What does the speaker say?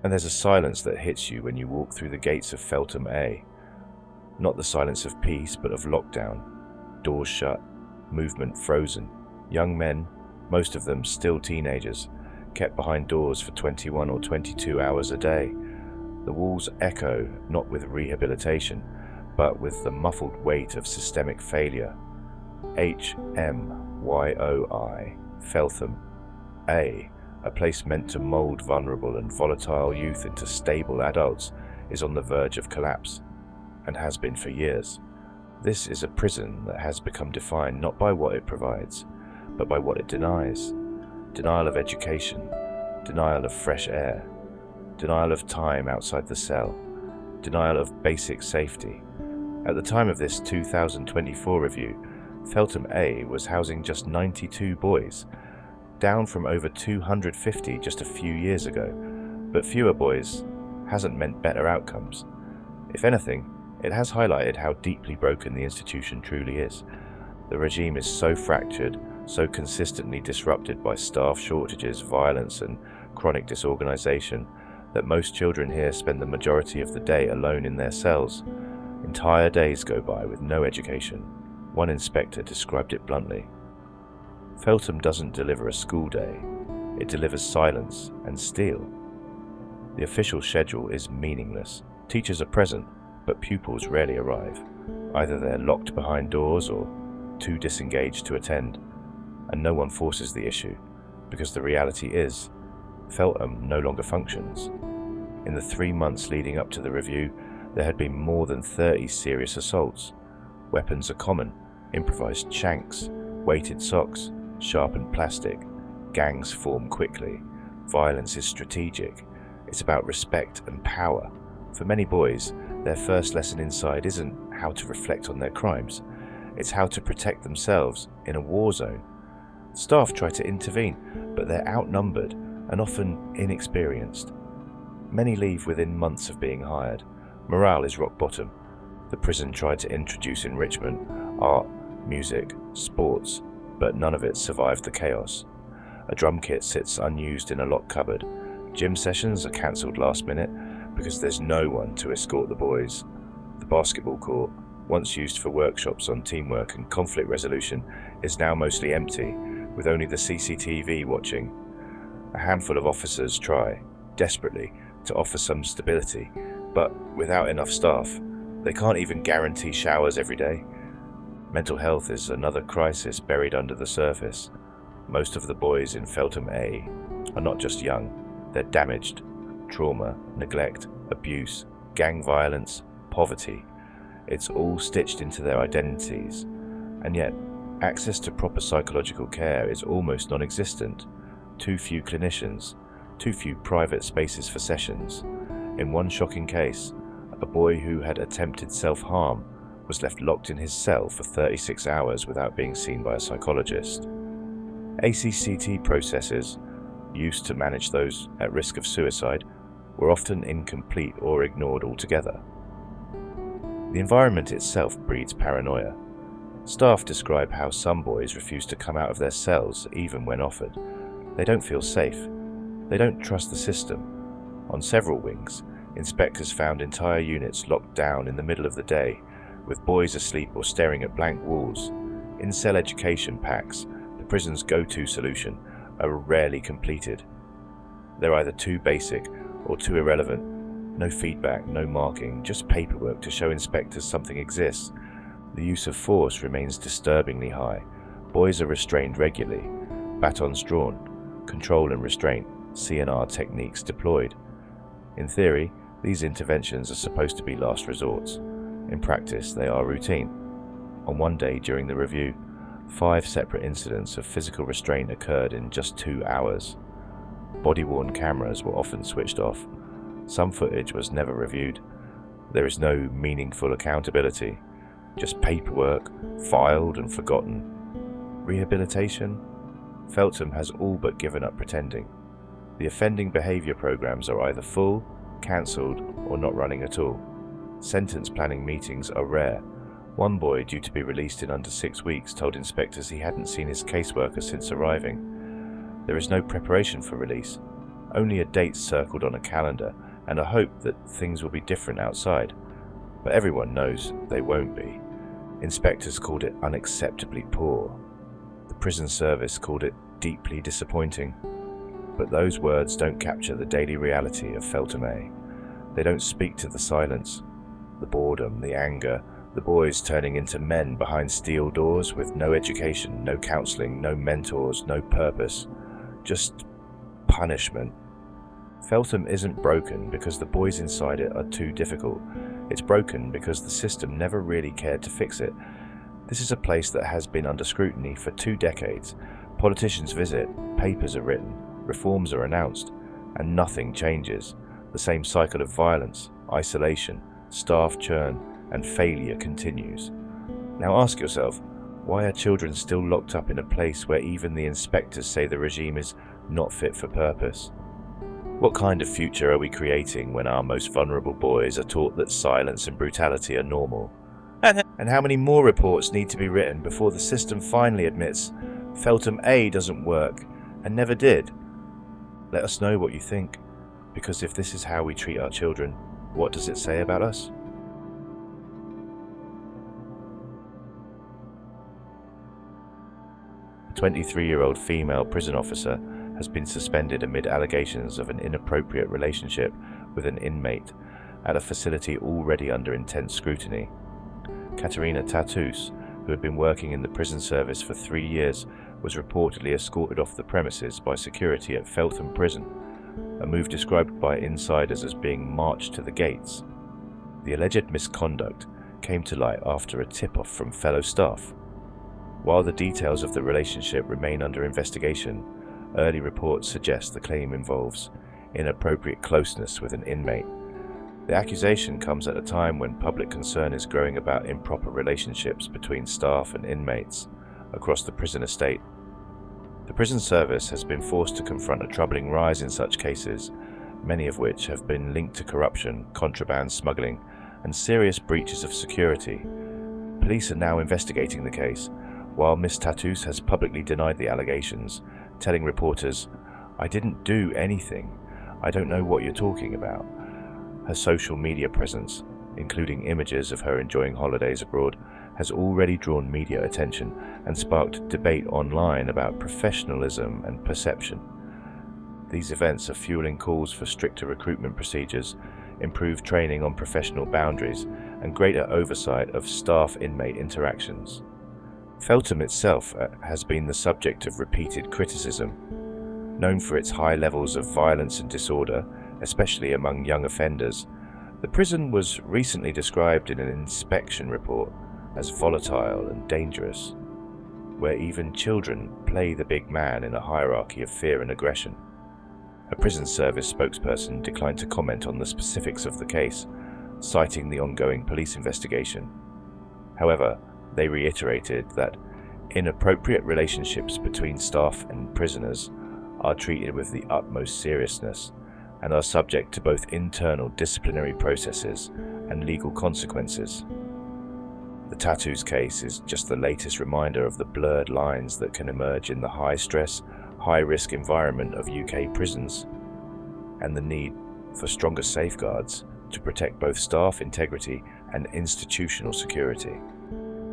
And there's a silence that hits you when you walk through the gates of Feltham A. Not the silence of peace, but of lockdown. Doors shut, movement frozen. Young men, most of them still teenagers, kept behind doors for 21 or 22 hours a day. The walls echo not with rehabilitation, but with the muffled weight of systemic failure. HMPYOI Feltham A, a place meant to mould vulnerable and volatile youth into stable adults, is on the verge of collapse, and has been for years. This is a prison that has become defined not by what it provides, but by what it denies. Denial of education, denial of fresh air, denial of time outside the cell, denial of basic safety. At the time of this 2024 review, Feltham A was housing just 92 boys, down from over 250 just a few years ago. But fewer boys hasn't meant better outcomes. If anything, it has highlighted how deeply broken the institution truly is. The regime is so fractured, so consistently disrupted by staff shortages, violence, and chronic disorganization, that most children here spend the majority of the day alone in their cells. Entire days go by with no education. One inspector described it bluntly. Feltham doesn't deliver a school day, it delivers silence and steel. The official schedule is meaningless. Teachers are present, but pupils rarely arrive. Either they're locked behind doors or too disengaged to attend, and no one forces the issue, because the reality is, Feltham no longer functions. In the 3 months leading up to the review, there had been more than 30 serious assaults. Weapons are common: improvised shanks, weighted socks, sharpened plastic. Gangs form quickly. Violence is strategic. It's about respect and power. For many boys, their first lesson inside isn't how to reflect on their crimes. It's how to protect themselves in a war zone. Staff try to intervene, but they're outnumbered and often inexperienced. Many leave within months of being hired. Morale is rock bottom. The prison tried to introduce enrichment, art, music, sports, but none of it survived the chaos. A drum kit sits unused in a locked cupboard. Gym sessions are cancelled last minute because there's no one to escort the boys. The basketball court, once used for workshops on teamwork and conflict resolution, is now mostly empty, with only the CCTV watching. A handful of officers try, desperately, to offer some stability, but without enough staff, they can't even guarantee showers every day. Mental health is another crisis buried under the surface. Most of the boys in Feltham A are not just young, they're damaged. Trauma, neglect, abuse, gang violence, poverty. It's all stitched into their identities. And yet, access to proper psychological care is almost non-existent. Too few clinicians, too few private spaces for sessions. In one shocking case, a boy who had attempted self-harm was left locked in his cell for 36 hours without being seen by a psychologist. ACCT processes, used to manage those at risk of suicide, were often incomplete or ignored altogether. The environment itself breeds paranoia. Staff describe how some boys refuse to come out of their cells even when offered. They don't feel safe. They don't trust the system. On several wings, inspectors found entire units locked down in the middle of the day, with boys asleep or staring at blank walls. In-cell education packs, the prison's go-to solution, are rarely completed. They're either too basic or too irrelevant. No feedback, no marking, just paperwork to show inspectors something exists. The use of force remains disturbingly high. Boys are restrained regularly, batons drawn, control and restraint, CNR techniques deployed. In theory, these interventions are supposed to be last resorts. In practice, they are routine. On one day during the review, 5 separate incidents of physical restraint occurred in just 2 hours. Body-worn cameras were often switched off. Some footage was never reviewed. There is no meaningful accountability, just paperwork, filed and forgotten. Rehabilitation? Feltham has all but given up pretending. The offending behaviour programs are either full, cancelled, or not running at all. Sentence planning meetings are rare. One boy, due to be released in under 6 weeks, told inspectors he hadn't seen his caseworker since arriving. There is no preparation for release. only a date circled on a calendar and a hope that things will be different outside. But everyone knows they won't be. Inspectors called it unacceptably poor. The prison service called it deeply disappointing. But those words don't capture the daily reality of Feltham A. They don't speak to the silence, the boredom, the anger, the boys turning into men behind steel doors with no education, no counselling, no mentors, no purpose, just punishment. Feltham isn't broken because the boys inside it are too difficult. It's broken because the system never really cared to fix it. This is a place that has been under scrutiny for 2 decades. Politicians visit, papers are written, reforms are announced, and nothing changes. The same cycle of violence, isolation, staff churn, and failure continues. Now ask yourself, why are children still locked up in a place where even the inspectors say the regime is not fit for purpose? What kind of future are we creating when our most vulnerable boys are taught that silence and brutality are normal? And how many more reports need to be written before the system finally admits Feltham A doesn't work and never did? Let us know what you think, because if this is how we treat our children, what does it say about us? A 23-year-old female prison officer has been suspended amid allegations of an inappropriate relationship with an inmate at a facility already under intense scrutiny. Katerina Tatus, who had been working in the prison service for 3 years, was reportedly escorted off the premises by security at Feltham Prison, a move described by insiders as being marched to the gates. The alleged misconduct came to light after a tip-off from fellow staff. While the details of the relationship remain under investigation, early reports suggest the claim involves inappropriate closeness with an inmate. The accusation comes at a time when public concern is growing about improper relationships between staff and inmates across the prison estate. The prison service has been forced to confront a troubling rise in such cases, many of which have been linked to corruption, contraband smuggling, and serious breaches of security. Police are now investigating the case, while Ms. Tatus has publicly denied the allegations, telling reporters, "I didn't do anything. I don't know what you're talking about." Her social media presence, including images of her enjoying holidays abroad, has already drawn media attention and sparked debate online about professionalism and perception. These events are fueling calls for stricter recruitment procedures, improved training on professional boundaries, and greater oversight of staff-inmate interactions. Feltham itself has been the subject of repeated criticism. Known for its high levels of violence and disorder, especially among young offenders, the prison was recently described in an inspection report as volatile and dangerous, where even children play the big man in a hierarchy of fear and aggression. A prison service spokesperson declined to comment on the specifics of the case, citing the ongoing police investigation. However, they reiterated that inappropriate relationships between staff and prisoners are treated with the utmost seriousness and are subject to both internal disciplinary processes and legal consequences. The Tatus case is just the latest reminder of the blurred lines that can emerge in the high-stress, high-risk environment of UK prisons, and the need for stronger safeguards to protect both staff integrity and institutional security.